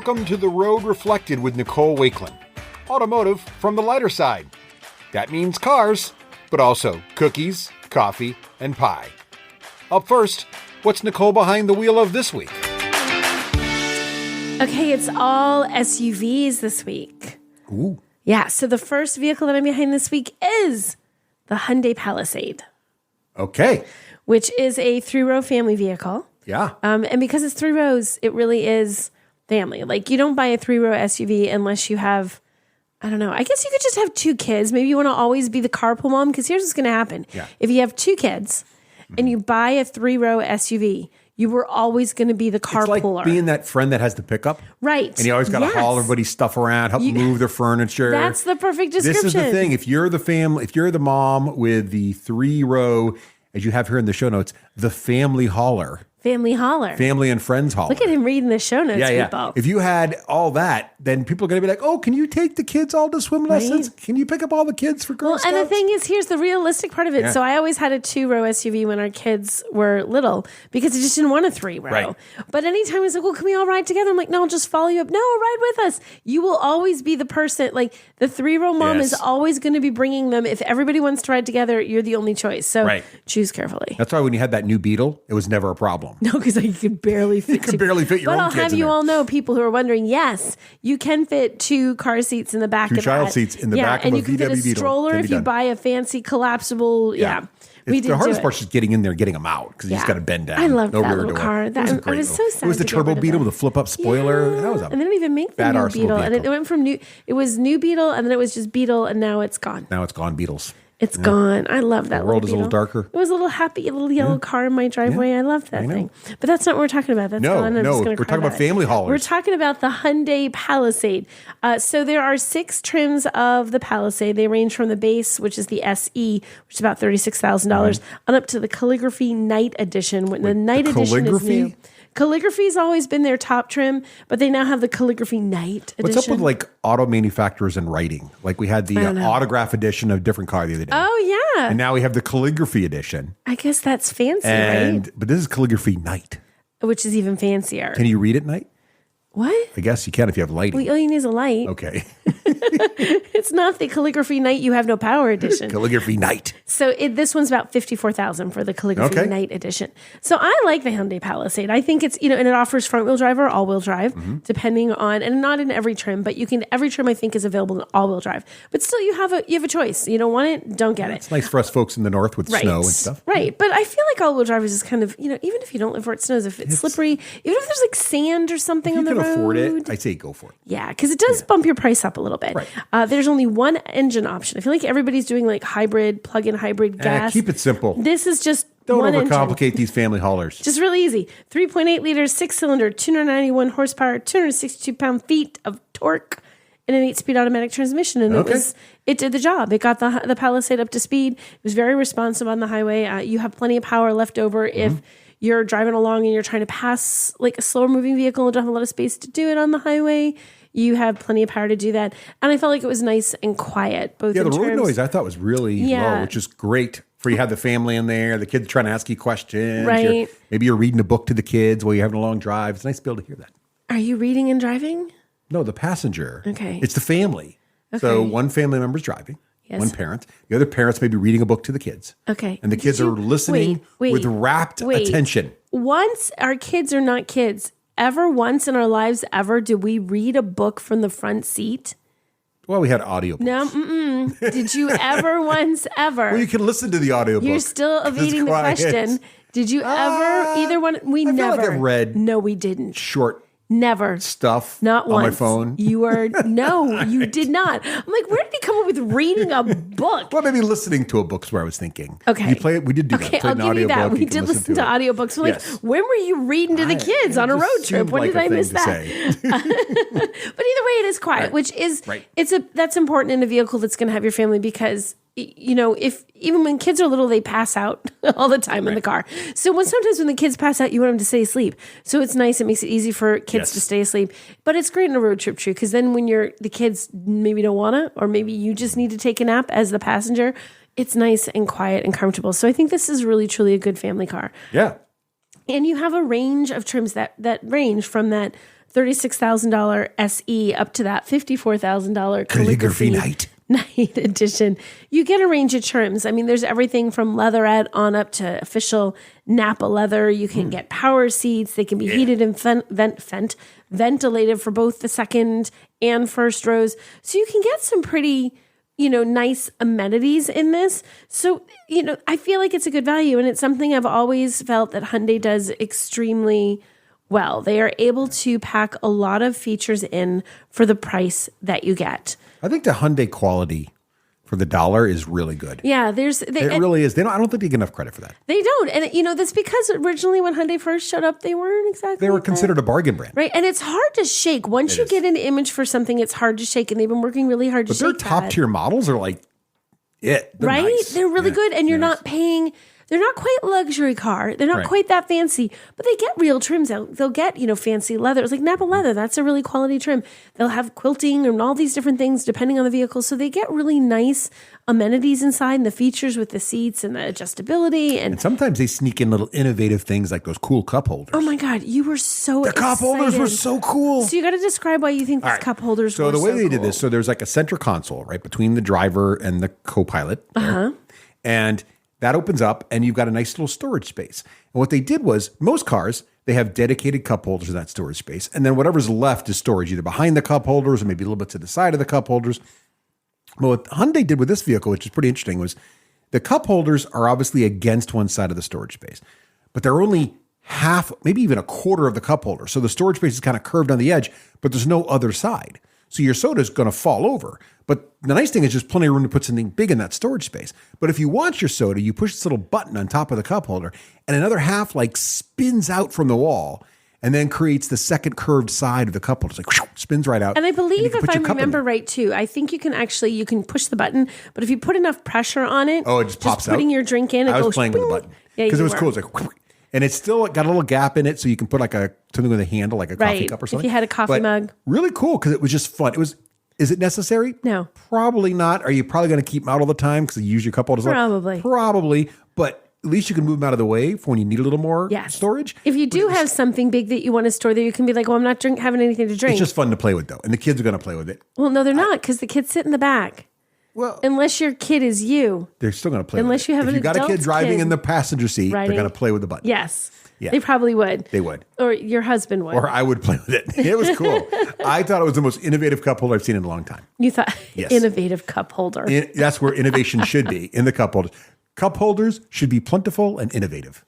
Welcome to The Road Reflected with Nicole Wakeland. Automotive from the lighter side. That means cars, but also cookies, coffee, and pie. Up first, what's Nicole behind the wheel of this week? Okay, it's all SUVs this week. Ooh. Yeah, so the first vehicle that I'm behind this week is the Hyundai Palisade. Okay. Which is a 3-row family vehicle. Yeah. And because it's 3 rows, it really is family. Like, you don't buy a 3-row SUV unless you have, I don't know, I guess you could just have 2 kids. Maybe you want to always be the carpool mom, because here's what's going to happen. Yeah. If you have 2 kids and you buy a 3-row SUV, you were always going to be the carpooler. It's like being that friend that has the pickup. Right. And you always got to haul everybody's stuff around, help move their furniture. That's the perfect description. This is the thing. If you're the family, if you're the mom with the 3-row, as you have here in the show notes, the family hauler. Family hauler. Family and friends hauler. Look at him reading the show notes, people. If you had all that, then people are going to be like, oh, can you take the kids all to swim lessons? Can you pick up all the kids for Girl Scouts? And the thing is, here's the realistic part of it. Yeah. So I always had a 2-row SUV when our kids were little because I just didn't want a 3-row. Right. But anytime it's like, well, can we all ride together? I'm like, no, I'll just follow you up. No, ride with us. You will always be the person, like the 3-row mom is always going to be bringing them. If everybody wants to ride together, you're the only choice. So choose carefully. That's why when you had that new Beetle, it was never a problem. No, because you could barely fit. You could barely fit your own kids in there. But I'll have you all know, people who are wondering, yes, you can fit 2 car seats in the back of that. 2 child seats in the back of a VW Beetle. And you can fit a stroller if you buy a fancy collapsible. We did the hardest part's just getting in there and getting them out, because you just got to bend down. I loved that little car. I was so sad. It was the turbo Beetle with a flip-up spoiler. Yeah. That was and they don't even make the new Beetle. And it went from new. It was new Beetle, and then it was just Beetle, and now it's gone. Now it's gone, Beetles. It's gone. I love that. The world is a little darker. It was a little happy, little yellow car in my driveway. I loved that thing. But that's not what we're talking about. That's gone. We're talking about family haulers. We're talking about the Hyundai Palisade. So there are 6 trims of the Palisade. They range from the base, which is the SE, which is about $36,000, on up to the Calligraphy Night Edition. The Night Edition is new. Calligraphy's always been their top trim, but they now have the Calligraphy Night Edition. What's up with like auto manufacturers and writing? Like we had the autograph edition of a different car the other day. Oh, yeah. And now we have the Calligraphy edition. I guess that's fancy, right? But this is Calligraphy Night. Which is even fancier. Can you read at night? What? I guess you can if you have lighting. Well, all you need is a light. Okay. It's not the Calligraphy Night You Have No Power edition. Calligraphy Night. So this one's about $54,000 for the Calligraphy Night edition. So I like the Hyundai Palisade. I think it's, and it offers front wheel drive or all wheel drive, depending on, and not in every trim, but every trim I think is available in all wheel drive. But still, you have a choice. You don't want it, don't get it. It's nice for us folks in the north with snow and stuff. Right. But I feel like all wheel drive is just kind of, even if you don't live where it snows, if it's slippery, even if there's like sand or something on the road. If you can afford it, I say go for it. Yeah, because it does bump your price up a little bit. Right. There's only one engine option. I feel like everybody's doing like hybrid, plug-in hybrid gas. Keep it simple. This is just don't one overcomplicate engine. These family haulers. Just really easy. 3.8 liters, 6-cylinder, 291 horsepower, 262 pound-feet of torque, and an 8-speed automatic transmission. And it did the job. It got the Palisade up to speed. It was very responsive on the highway. You have plenty of power left over if you're driving along and you're trying to pass like a slower moving vehicle and don't have a lot of space to do it on the highway. You have plenty of power to do that. And I felt like it was nice and quiet. The road noise I thought was really low, which is great for you have the family in there, the kids trying to ask you questions. Right. Maybe you're reading a book to the kids while you're having a long drive. It's nice to be able to hear that. Are you reading and driving? No, the passenger. Okay. It's the family. Okay. So one family member's driving. Yes. One parent. The other parent's maybe reading a book to the kids. Okay. And the kids are listening with rapt attention. Once our kids are not kids, ever once in our lives ever did we read a book from the front seat? Well, we had audiobooks. No, did you ever once ever? Well, you can listen to the audiobook. You're still evading the question. Did you ever, either one? We I never. Feel like I've read. No, we didn't. Short. Never. Stuff. Not on once. my phone. You are, no, you did not. I'm like, where did he come up with reading a book? Well, maybe listening to a book's where I was thinking. Okay. You play it. We did do that. Okay, I'll give you that. We did listen to audiobooks. We're like, when were you reading to the kids on a road trip? When did I miss that? But either way, it is quiet, which is, that's important in a vehicle that's going to have your family because if even when kids are little, they pass out all the time in the car. So sometimes when the kids pass out, you want them to stay asleep. So it's nice. It makes it easy for kids to stay asleep. But it's great in a road trip too, because then when the kids maybe don't want to, or maybe you just need to take a nap as the passenger, it's nice and quiet and comfortable. So I think this is really, truly a good family car. Yeah. And you have a range of trims that range from that $36,000 SE up to that $54,000 calligraphy night edition. You get a range of trims. I mean, there's everything from leatherette on up to official Napa leather. You can get power seats. They can be heated and ventilated for both the second and first rows. So you can get some pretty, nice amenities in this. So, I feel like it's a good value, and it's something I've always felt that Hyundai does extremely well. They are able to pack a lot of features in for the price that you get. I think the Hyundai quality for the dollar is really good. Yeah, it really is. I don't think they get enough credit for that. They don't. And, that's because originally when Hyundai first showed up, they weren't exactly. They were considered a bargain brand. Right. And it's hard to shake. Once you get an image for something, it's hard to shake. And they've been working really hard to shake that. But their top tier models are like it. They're right? Nice. They're really good. And you're not paying. They're not quite luxury car. They're not quite that fancy, but they get real trims. They'll get, fancy leather. It's like Napa leather. That's a really quality trim. They'll have quilting and all these different things depending on the vehicle. So they get really nice amenities inside and the features with the seats and the adjustability. And sometimes they sneak in little innovative things like those cool cup holders. Oh my God, you were so excited. The cup holders were so cool. So you got to describe why you think these cup holders were so cool. So the way they did this, so there's like a center console, right, between the driver and the co-pilot. And that opens up, and you've got a nice little storage space. And what they did was, most cars, they have dedicated cup holders in that storage space. And then whatever's left is storage, either behind the cup holders or maybe a little bit to the side of the cup holders. But what Hyundai did with this vehicle, which is pretty interesting, was the cup holders are obviously against one side of the storage space. But they're only half, maybe even a quarter of the cup holder. So the storage space is kind of curved on the edge, but there's no other side. So your soda is going to fall over. But the nice thing is there's plenty of room to put something big in that storage space. But if you want your soda, you push this little button on top of the cup holder, and another half spins out from the wall and then creates the second curved side of the cup holder. It's like spins right out. And I believe if I remember right too, I think you can push the button, but if you put enough pressure on it, it just pops out. Putting your drink in, I was playing with the button because it was cool. It's like, and it's still got a little gap in it, so you can put something with a handle, like a coffee cup or something. If you had a coffee mug. Really cool because it was just fun. Is it necessary? No. Probably not. Are you probably going to keep them out all the time because you use your cup holders? Probably. But at least you can move them out of the way for when you need a little more storage. If you do have something big that you want to store there, you can be like, well, I'm not having anything to drink. It's just fun to play with, though. And the kids are going to play with it. Well, no, they're not, because the kids sit in the back. Well, unless your kid is you. They're still going to play with it. Unless you have an adult If you've got a kid driving in the passenger seat, they're going to play with the button. Yes. Yeah. They probably would. They would. Or your husband would. Or I would play with it. It was cool. I thought it was the most innovative cup holder I've seen in a long time. You thought innovative cup holder. That's where innovation should be, in the cup holders. Cup holders should be plentiful and innovative.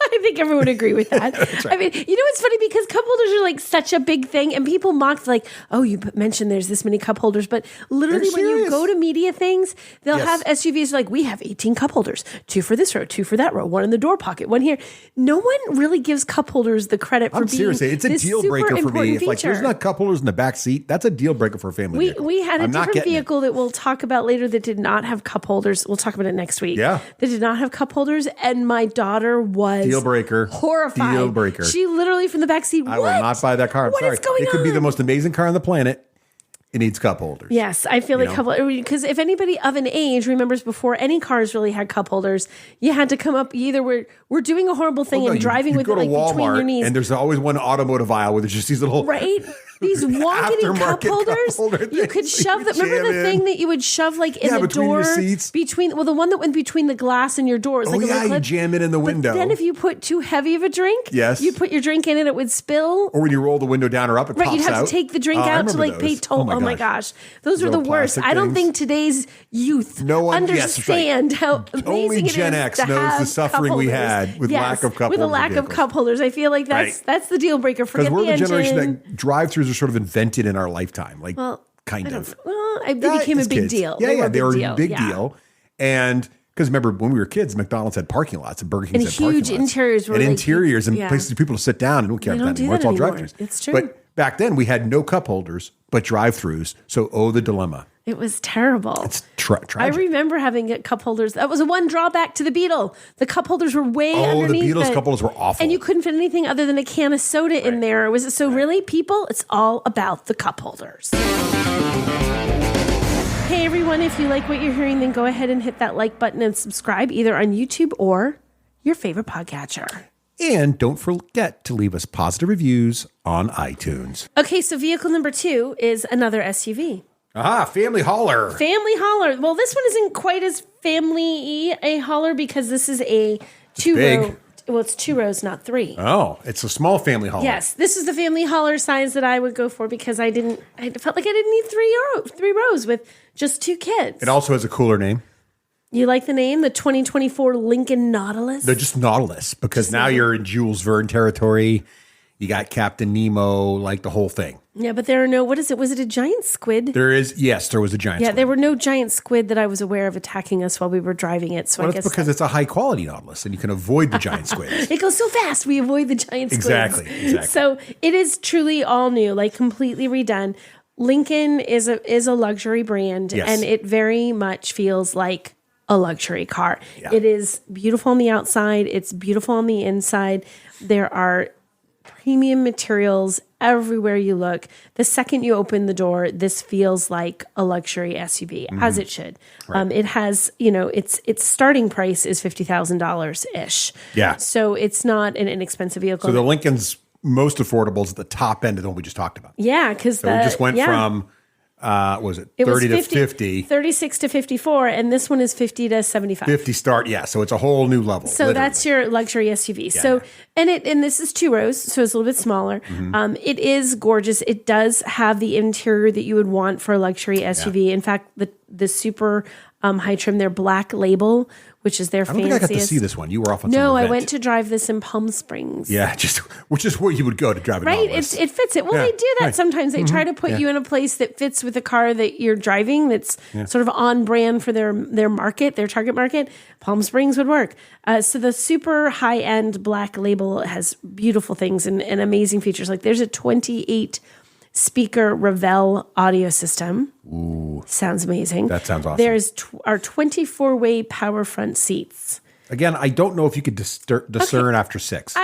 I think everyone would agree with that. Right. I mean, it's funny because cup holders are like such a big thing, and people mocked like, oh, you mentioned there's this many cup holders, but literally when you go to media things, they'll have SUVs like, we have 18 cup holders, 2 for this row, 2 for that row, 1 in the door pocket, 1 here. No one really gives cup holders the credit for being seriously, it's a deal breaker for me. If there's not cup holders in the back seat, that's a deal breaker for a family vehicle. We had a different vehicle that we'll talk about later that did not have cup holders. We'll talk about it next week. Yeah. That did not have cup holders, and my daughter was deal breaker. Horrified. Deal breaker. She literally from the backseat. I will not buy that car. I'm sorry. It could be the most amazing car on the planet. It needs cup holders. Yes, I feel like cup holders. Because if anybody of an age remembers before any cars really had cup holders, you had to come up. You either we're doing a horrible thing and driving with it like between your knees. And there's always one automotive aisle where there's just these little these wonkety cup holders. You could shove them. Remember the thing that you would shove like in the between door your seats? The one that went between the glass and your door. You jam it in the window. But then if you put too heavy of a drink, you put your drink in and it would spill. Or when you roll the window down or up, it pops out. You'd have to take the drink out to like pay toll. Oh my gosh. Those are the worst. I don't think today's youth understand how amazing Only it is Gen X to knows have the suffering we had with lack of cup holders. With a lack of cup holders. I feel like that's the deal breaker. Forget because we're the generation that drive-thrus are sort of invented in our lifetime. Like, kind of. They became a big deal. Yeah, they were a big deal. And because remember, when we were kids, McDonald's had parking lots and Burger King had parking lots. And huge interiors were interiors and places for people to sit down. And don't care about that anymore. It's all drive-thrus. It's true. But back then, we had no cup holders, but drive-thrus. So, the dilemma. It was terrible. It's tragic. I remember having cup holders. That was one drawback to the Beetle. The cup holders were way underneath. The Beetle's cup holders were awful. And you couldn't fit anything other than a can of soda in there. Was it so really, people? It's all about the cup holders. Hey, everyone, if you like what you're hearing, then go ahead and hit that like button and subscribe either on YouTube or your favorite podcatcher. And don't forget to leave us positive reviews on iTunes. Okay, so vehicle number 2 is another SUV. Aha, family hauler. Family hauler. Well, this one isn't quite as family-y a hauler because this is a 2-row. Well, it's 2 rows, not 3. Oh, it's a small family hauler. Yes, this is the family hauler size that I would go for because I felt like I didn't need 3 rows with just 2 kids. It also has a cooler name. You like the name? The 2024 Lincoln Nautilus? They're just Nautilus because now you're in Jules Verne territory. You got Captain Nemo, like the whole thing. Yeah, but there are no, what is it? Was it a giant squid? There was a giant squid. Yeah, there were no giant squid that I was aware of attacking us while we were driving it. So I guess because it's a high quality Nautilus and you can avoid the giant squids. It goes so fast, we avoid the giant squids. Exactly. So it is truly all new, like completely redone. Lincoln is a luxury brand, and it very much feels like a luxury car. Yeah. It is beautiful on the outside. It's beautiful on the inside. There are premium materials everywhere you look. The second you open the door, this feels like a luxury SUV, as it should. Right. It has, its starting price is $50,000-ish. Yeah. So it's not an inexpensive vehicle. So the Lincoln's most affordable is at the top end of the one we just talked about. Yeah, because we just went from... was it 30 to 50? 36 to 54, and this one is 50 to 75. 50 start, yeah. So it's a whole new level. So literally. That's your luxury SUV. Yeah. So and this is 2 rows, so it's a little bit smaller. Mm-hmm. It is gorgeous. It does have the interior that you would want for a luxury SUV. Yeah. In fact, the super high trim, their Black Label, which is their fanciest. I don't think I got to see this one. You were off on some event. I went to drive this in Palm Springs. Yeah, which is where you would go to drive it. Right, it fits it. Well, they do that sometimes. They try to put you in a place that fits with the car that you're driving that's sort of on brand for their market, their target market. Palm Springs would work. So the super high-end Black Label has beautiful things and amazing features. Like there's a 28 speaker Ravel audio system. Ooh. Sounds amazing. That sounds awesome. There's our 24-way power front seats. Again, I don't know if you could discern after 6.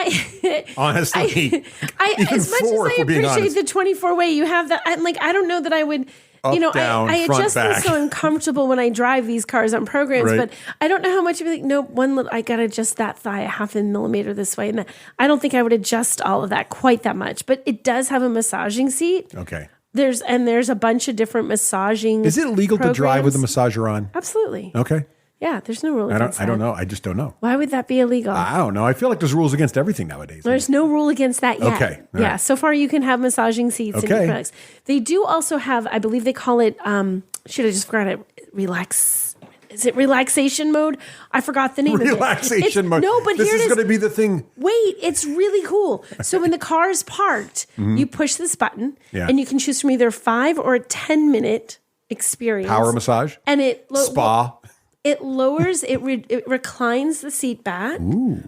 Honestly. As much as I appreciate the 24-way, you have that. I don't know that I would... down, I front, just back. feel so uncomfortable when I drive these cars on programs, but I don't know how much of it, I got to adjust that thigh a half a millimeter this way. And I don't think I would adjust all of that quite that much, but it does have a massaging seat. Okay. There's a bunch of different massaging Is it legal to drive with a massager on? Absolutely. Okay. Yeah, there's no rule against that. I don't know. I just don't know. Why would that be illegal? I don't know. I feel like there's rules against everything nowadays. There's no rule against that yet. Okay. Yeah. Right. So far you can have massaging seats in your products. They do also have, I believe they call it, I just forgot it, is it relaxation mode? I forgot the name of it. Relaxation mode. No, but this here it is. This is going to be the thing. Wait, it's really cool. So when the car is parked, you push this button and you can choose from either 5 or a 10-minute experience. Power massage? And spa. It lowers, it reclines the seat back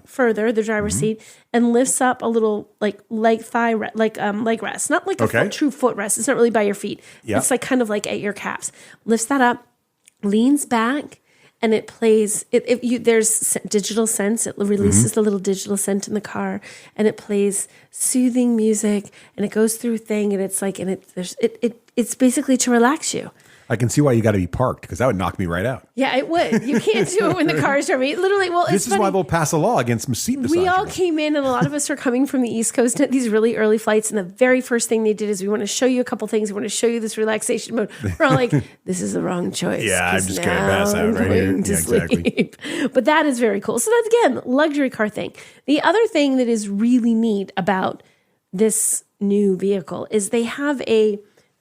further, the driver's seat, and lifts up a little like leg rest, not like a true foot rest. It's not really by your feet. Yep. It's like kind of like at your calves. Lifts that up, leans back, and it plays. There's digital sense. It releases the little digital scent in the car, and it plays soothing music, and it goes through thing, and it's like, it's basically to relax you. I can see why you got to be parked because that would knock me right out. Yeah, it would. You can't do it when the car is driving. Literally, this is why they'll pass a law against seat massage. We all came in, and a lot of us are coming from the East Coast at these really early flights. And the very first thing they did is we want to show you a couple things. We want to show you this relaxation mode. We're all like, this is the wrong choice. Yeah, I'm just going to pass out right here. Yeah, exactly. But that is very cool. So that's, again, luxury car thing. The other thing that is really neat about this new vehicle is they have the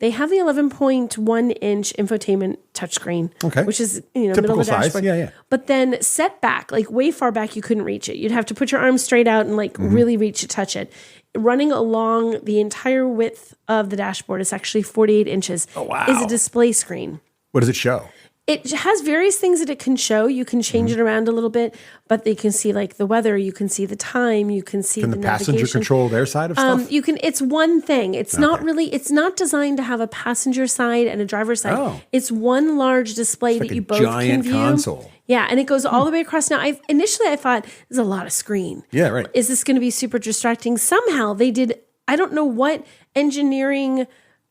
11.1-inch infotainment touchscreen, which is middle of the dashboard. Yeah. But then set back, like way far back, you couldn't reach it. You'd have to put your arms straight out and really reach to touch it. Running along the entire width of the dashboard, it's actually 48 inches. Oh, wow. Is a display screen. What does it show? It has various things that it can show. You can change it around a little bit, but they can see like the weather. You can see the time. You can see the passenger navigation. Control their side of stuff? It's one thing. It's not really, it's not designed to have a passenger side and a driver's side. Oh. It's one large display that you both can view. Giant console. Yeah, and it goes all the way across. Now, initially I thought, there's a lot of screen. Yeah, right. Is this going to be super distracting? Somehow they did, I don't know what engineering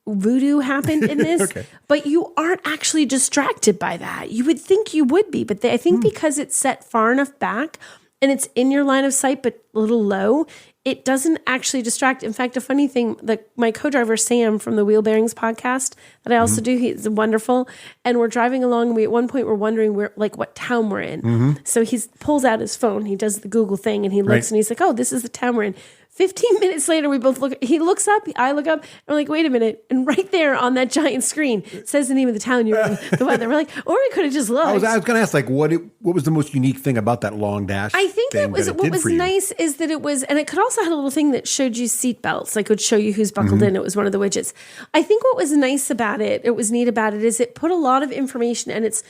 voodoo happened in this, but you aren't actually distracted by that. You would think you would be, but I think because it's set far enough back and it's in your line of sight, but a little low, it doesn't actually distract. In fact, a funny thing, my co-driver, Sam, from the Wheel Bearings podcast that I also do, he's wonderful. And we're driving along. And at one point, we're wondering what town we're in. So he pulls out his phone. He does the Google thing and he looks and he's like, oh, this is the town we're in. 15 minutes later, we both look. He looks up, I look up, and we're like, wait a minute. And right there on that giant screen, it says the name of the town you're in, the weather. We're like, or we could have just looked. I was going to ask, what was the most unique thing about that long dash? I think what was nice is that it was, and it could also have a little thing that showed you seat belts. Like it would show you who's buckled in. It was one of the widgets. I think what was nice about it was neat about it, is it put a lot of information, and it's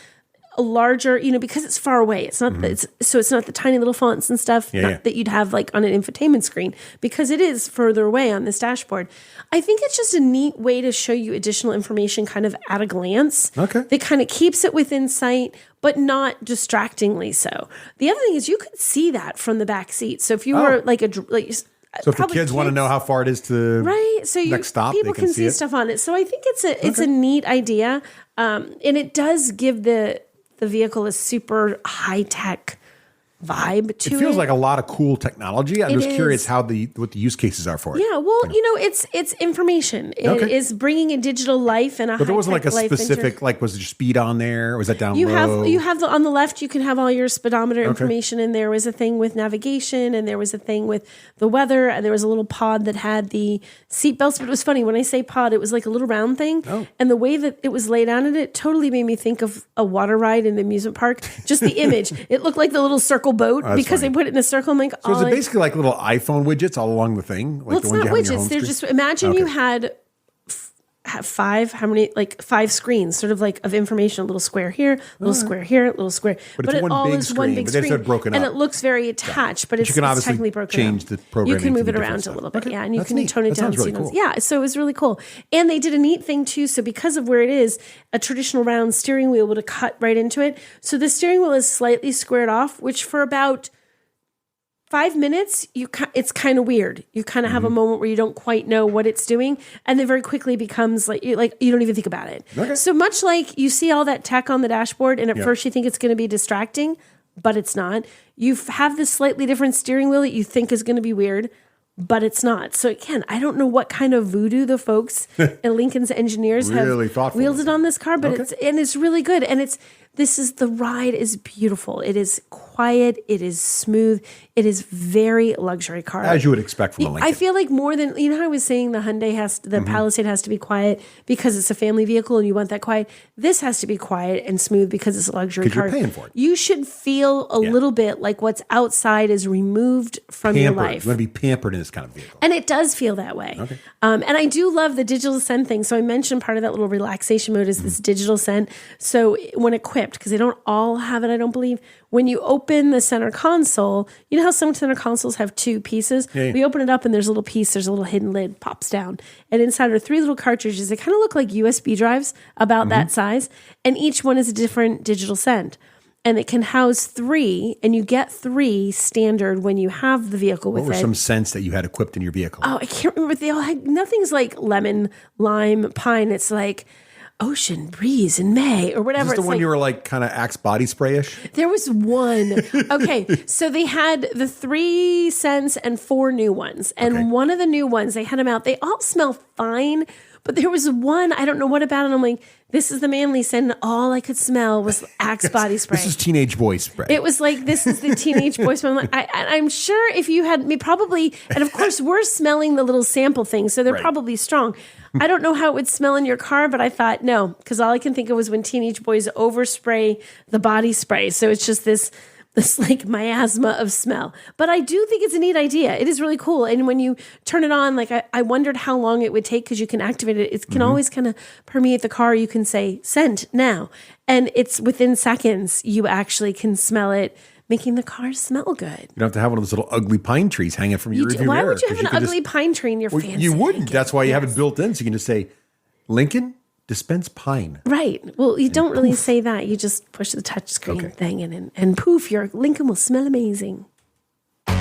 a larger, because it's far away. It's not it's not the tiny little fonts and stuff that you'd have like on an infotainment screen, because it is further away on this dashboard. I think it's just a neat way to show you additional information kind of at a glance. Okay. That kind of keeps it within sight, but not distractingly so. The other thing is you could see that from the back seat. So if you were so if the kids want to know how far it is to next stop, people can see stuff on it. So I think it's a neat idea, and it does give the vehicle a super high-tech vibe to it. It feels like a lot of cool technology. I'm just curious what the use cases are for it. Yeah, well, it's information. It is bringing a digital life and a high-tech life. But there wasn't like a specific, was there speed on there? Or was that down low? You have on the left, you can have all your speedometer information, and there was a thing with navigation, and there was a thing with the weather, and there was a little pod that had the seat belts. But it was funny, when I say pod, it was like a little round thing. Oh. And the way that it was laid out in it totally made me think of a water ride in the amusement park. Just the image. It looked like the little circle boat because they put it in a circle. I'm like, so is it basically like little iPhone widgets all along the thing? Well, it's not widgets. They're just, imagine you had five screens, sort of like of information, a little square here, a little square here, a little square. But it all is one big screen. But broken up. And it looks very attached, but it's technically broken change up. The programming. You can move it around a little bit, and you can tone it down. Really cool. Yeah, so it was really cool. And they did a neat thing too. So because of where it is, a traditional round steering wheel would have cut right into it. So the steering wheel is slightly squared off, which for about 5 minutes, it's kind of weird. You kind of have a moment where you don't quite know what it's doing, and then very quickly becomes like you don't even think about it. Okay. So much like you see all that tech on the dashboard, and at first you think it's going to be distracting, but it's not. You have this slightly different steering wheel that you think is going to be weird, but it's not. So again, I don't know what kind of voodoo the folks at Lincoln's engineers really have wielded on this car, but it's really good, and the ride is beautiful. It is quiet. It is smooth. It is very luxury car. As you would expect from a Lincoln. I feel like more than, how I was saying the Hyundai Palisade has to be quiet because it's a family vehicle and you want that quiet. This has to be quiet and smooth because it's a luxury car. You're paying for it. You should feel a little bit like what's outside is removed from your life. You want to be pampered in this kind of vehicle. And it does feel that way. Okay. And I do love the digital scent thing. So I mentioned part of that little relaxation mode is this digital scent. So when equipped, because they don't all have it, I don't believe. When you open the center console, you know how some center consoles have two pieces? Yeah. We open it up and there's a little piece, there's a little hidden lid, pops down. And inside are 3 little cartridges. They kind of look like USB drives, about that size. And each one is a different digital scent. And it can house 3, and you get 3 standard when you have the vehicle with it. What were some scents that you had equipped in your vehicle? Oh, I can't remember. They all had, nothing's like lemon, lime, pine. It's like ocean breeze in May or whatever. Is this the one you were like kind of Axe body spray-ish? There was one. Okay. So they had the 3 scents and 4 new ones. And one of the new ones, they had them out. They all smell fine, but there was one, I don't know what about it. I'm like, this is the manly scent. And all I could smell was Axe body spray. This is teenage boy spray. It was like, this is the teenage boy spray. I'm like, I'm sure if you had me probably, and of course we're smelling the little sample things, so they're probably strong. I don't know how it would smell in your car, but I thought, no, because all I can think of was when teenage boys overspray the body spray. So it's just this like miasma of smell. But I do think it's a neat idea. It is really cool. And when you turn it on, like I wondered how long it would take because you can activate it. It can always kind of permeate the car. You can say, scent now. And it's within seconds, you actually can smell it, making the car smell good. You don't have to have one of those little ugly pine trees hanging from your rearview mirror. Why would you have an ugly pine tree in your fancy? You wouldn't. That's why you have it built in. So you can just say, Lincoln, dispense pine. Right. Well, you don't really say that. You just push the touchscreen thing in and poof, your Lincoln will smell amazing. Hey,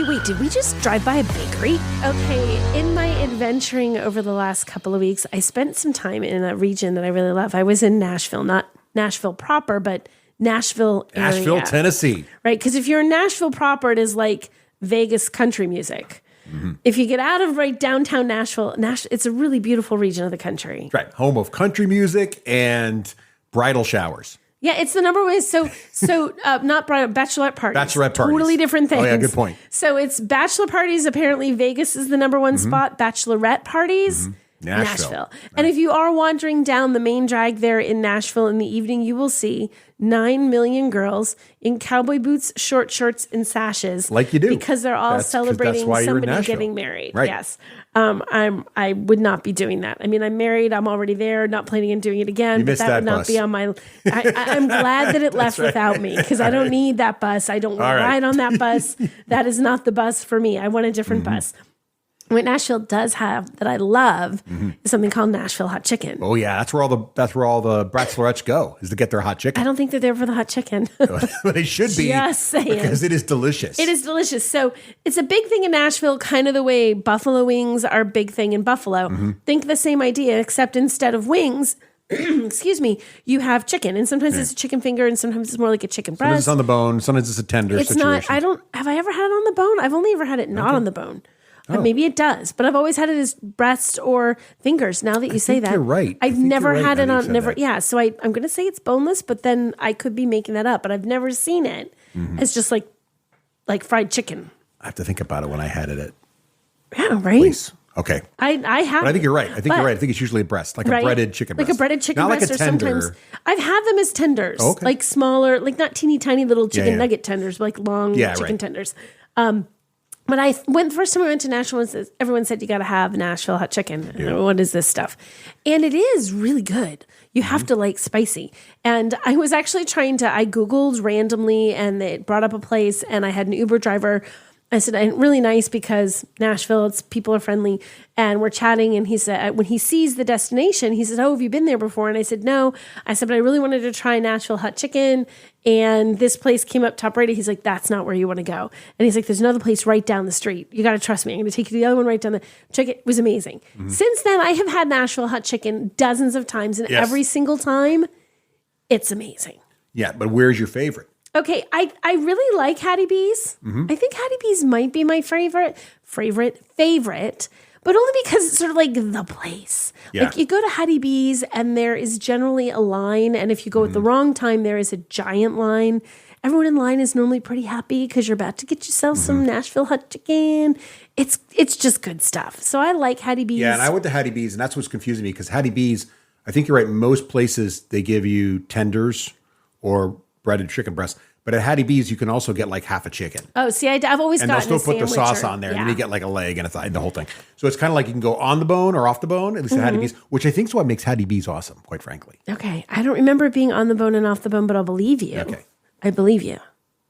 wait, did we just drive by a bakery? Okay, in my adventuring over the last couple of weeks, I spent some time in a region that I really love. I was in Nashville, not Nashville proper, but Nashville area. Nashville, Tennessee. Right? Because if you're in Nashville proper, it is like Vegas country music. Mm-hmm. If you get out of downtown Nashville, it's a really beautiful region of the country. Right. Home of country music and bridal showers. Yeah, it's the number one. So not bachelorette parties. Bachelorette parties. Totally different things. Oh, yeah, good point. So it's bachelor parties. Apparently, Vegas is the number one spot. Bachelorette parties, Nashville. Right. And if you are wandering down the main drag there in Nashville in the evening, you will see 9 million girls in cowboy boots, short shorts, and sashes. Like you do. Because they're all celebrating somebody getting married. Right. Yes. I would not be doing that. I mean, I'm married. I'm already there. Not planning on doing it again. But that would not be on my. I'm glad that it left without me because I don't need that bus. I don't want to ride on that bus. That is not the bus for me. I want a different bus. What Nashville does have that I love is something called Nashville hot chicken. Oh yeah, that's where all the bachelorettes go is to get their hot chicken. I don't think they're there for the hot chicken. But they should be. Just saying. Because it is delicious. It is delicious. So it's a big thing in Nashville, kind of the way buffalo wings are a big thing in Buffalo. Think the same idea, except instead of wings, excuse me, you have chicken. And sometimes it's a chicken finger and sometimes it's more like a chicken breast. Sometimes it's on the bone. Sometimes it's a tender situation. Have I ever had it on the bone? I've only ever had it not on the bone. Maybe it does, but I've always had it as breast or fingers. Now that you say that, you're right. I've never had it on. Never, yeah. So I'm going to say it's boneless, but then I could be making that up. But I've never seen it as just like fried chicken. I have to think about it when I had it at. Yeah, right. Place. Okay. I have. But I think you're right. I think it's usually a breast, like a breaded chicken breast. Like a breaded chicken breast, like a tender. Or sometimes I've had them as tenders, like smaller, like not teeny tiny little chicken nugget tenders, but like long chicken tenders. But the first time I went to Nashville, everyone said you got to have Nashville hot chicken. Yeah. What is this stuff? And it is really good. You have to like spicy. And I was actually I Googled randomly and it brought up a place and I had an Uber driver. I said, really nice because Nashville, people are friendly. And we're chatting. And he said, when he sees the destination, he says, oh, have you been there before? And I said, no. I said, but I really wanted to try Nashville hot chicken. And this place came up top rated. He's like, that's not where you want to go. And he's like, there's another place right down the street. You got to trust me. I'm going to take you to the other one right down the check. It was amazing. Since then, I have had Nashville hot chicken dozens of times. And every single time, it's amazing. Yeah. But where's your favorite? Okay, I really like Hattie B's. I think Hattie B's might be my favorite, but only because it's sort of like the place. Yeah. Like you go to Hattie B's and there is generally a line, and if you go at the wrong time, there is a giant line. Everyone in line is normally pretty happy because you're about to get yourself some Nashville hot chicken. It's just good stuff. So I like Hattie B's. Yeah, and I went to Hattie B's, and that's what's confusing me because Hattie B's, I think you're right, most places they give you tenders or breaded chicken breast. But at Hattie B's, you can also get like half a chicken. Oh, see, I've always gotten a sandwich. And they'll still put the sauce on there, and then you get like a leg and the whole thing. So it's kind of like you can go on the bone or off the bone, at least at Hattie B's, which I think is what makes Hattie B's awesome, quite frankly. Okay. I don't remember it being on the bone and off the bone, but I'll believe you. Okay. I believe you.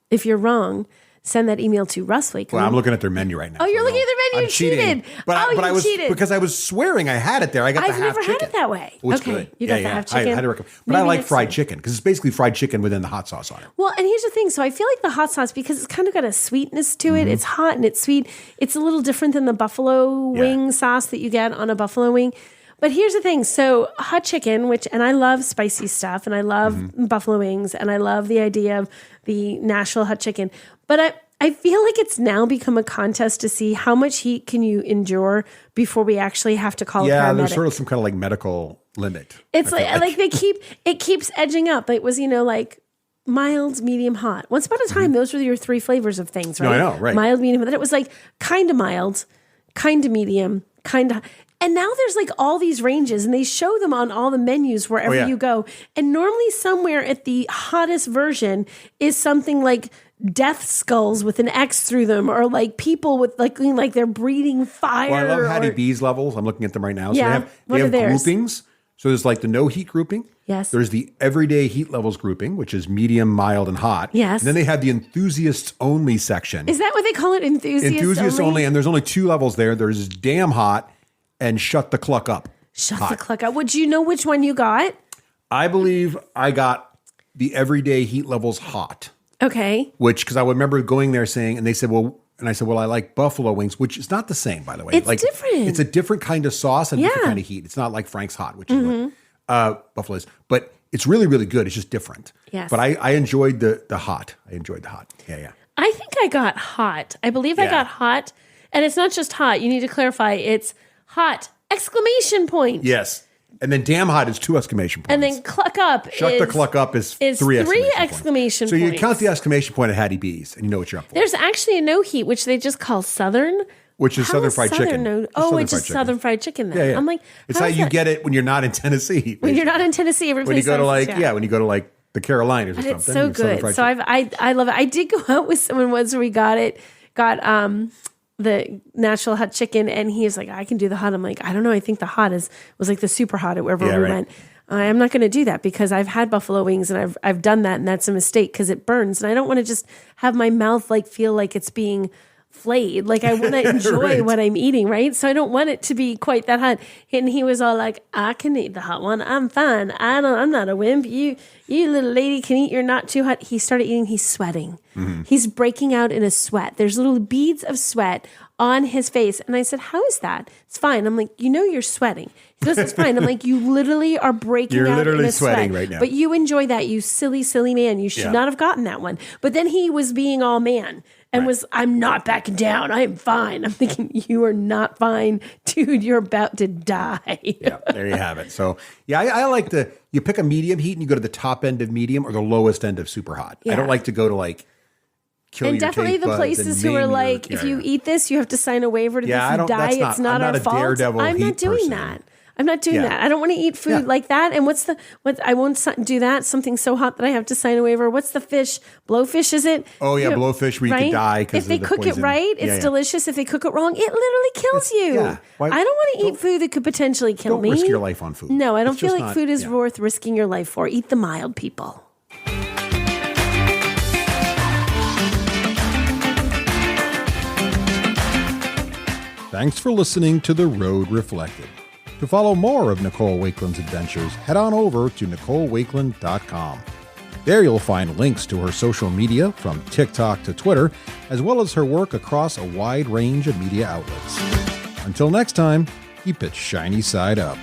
If you're wrong, send that email to Russ Wakeland. Well, I'm looking at their menu right now. Oh, you're looking at their menu? You cheated. But I was cheated. Because I was swearing I had it there. I got the half chicken. I've never had it that way. Oh, it's okay. good. You got the half chicken. I had to recommend. But I like fried chicken because it's basically fried chicken within the hot sauce on it. Well, and here's the thing. So I feel like the hot sauce, because it's kind of got a sweetness to it. It's hot and it's sweet. It's a little different than the buffalo wing sauce that you get on a buffalo wing. But here's the thing. So hot chicken, and I love spicy stuff and I love buffalo wings and I love the idea of the Nashville hot chicken. But I feel like it's now become a contest to see how much heat can you endure before we actually have to call a paramedic. Yeah, there's sort of some kind of like medical limit. It's like it keeps edging up. It was, like mild, medium, hot. Once upon a time, those were your three flavors of things, right? No, I know, right. Mild, medium, then it was like kind of mild, kind of medium, kind of. And now there's like all these ranges and they show them on all the menus wherever you go. And normally somewhere at the hottest version is something like death skulls with an X through them, or like people with like they're breathing fire. Well, I love Hattie B's levels. I'm looking at them right now. So they have groupings. So there's like the no heat grouping. Yes. There's the everyday heat levels grouping, which is medium, mild, and hot. Yes. And then they have the enthusiasts only section. Is that what they call it? Enthusiasts only? And there's only two levels there. There's damn hot and shut the cluck up. Shut the cluck up. Would you know which one you got? I believe I got the everyday heat levels hot. Okay. Because I remember going there saying, and they said, well, and I said, well, I like buffalo wings, which is not the same, by the way. It's different. It's a different kind of sauce and a different kind of heat. It's not like Frank's Hot, which is what Buffalo is. But It's really, really good. It's just different. Yes. But I enjoyed the hot. I enjoyed the hot. Yeah. I think I got hot. I believe I got hot. And it's not just hot. You need to clarify. It's hot! Exclamation point. Yes. And then damn hot is 2 exclamation points. And then cluck up Shut the cluck up is 3 exclamation points. So you count the exclamation point at Hattie B's and you know what you're up for. There's actually a no heat, which they just call Southern. Which is Southern Fried Chicken. Which is Southern Fried Chicken then. Yeah. I'm like, it's how you get it when you're not in Tennessee. When you're not in Tennessee, every place. When you go to when you go to the Carolinas or something. It's so good. So I love it. I did go out with someone once where we got the Nashville hot chicken, and he was like, I can do the hot. I'm like, I don't know. I think the hot was like the super hot at wherever we went. I'm not going to do that because I've had buffalo wings and I've done that, and that's a mistake because it burns, and I don't want to just have my mouth feel like it's being flayed. Like I want to enjoy what I'm eating, right? So I don't want it to be quite that hot. And he was all like, I can eat the hot one. I'm fine. I'm not a wimp. You little lady can eat your not too hot. He started eating. He's sweating. Mm-hmm. He's breaking out in a sweat. There's little beads of sweat on his face. And I said, how is that? It's fine. I'm like, you're sweating. He goes, it's fine. I'm like, you literally are breaking out in a sweat. You're literally sweating right now. But you enjoy that, you silly, silly man. You should not have gotten that one. But then he was being all man. And I'm not backing down. I am fine. I'm thinking, you are not fine. Dude, you're about to die. Yeah, there you have it. So, I like you pick a medium heat and you go to the top end of medium or the lowest end of super hot. Yeah. I don't like to go to kill and your definitely the places who are like, if you eat this, you have to sign a waiver to if you die, it's not our fault. I'm not doing that. I'm not doing that. I don't want to eat food like that. And I won't do that. Something so hot that I have to sign a waiver. What's the fish? Blowfish, is it? Oh, yeah, blowfish where you could die because if they cook it right, it's delicious. If they cook it wrong, it literally kills you. Yeah. I don't want to eat food that could potentially kill me. Don't risk your life on food. No, I don't feel like food is worth risking your life for. Eat the mild, people. Thanks for listening to The Road Reflected. To follow more of Nicole Wakeland's adventures, head on over to NicoleWakeland.com. There you'll find links to her social media from TikTok to Twitter, as well as her work across a wide range of media outlets. Until next time, keep it shiny side up.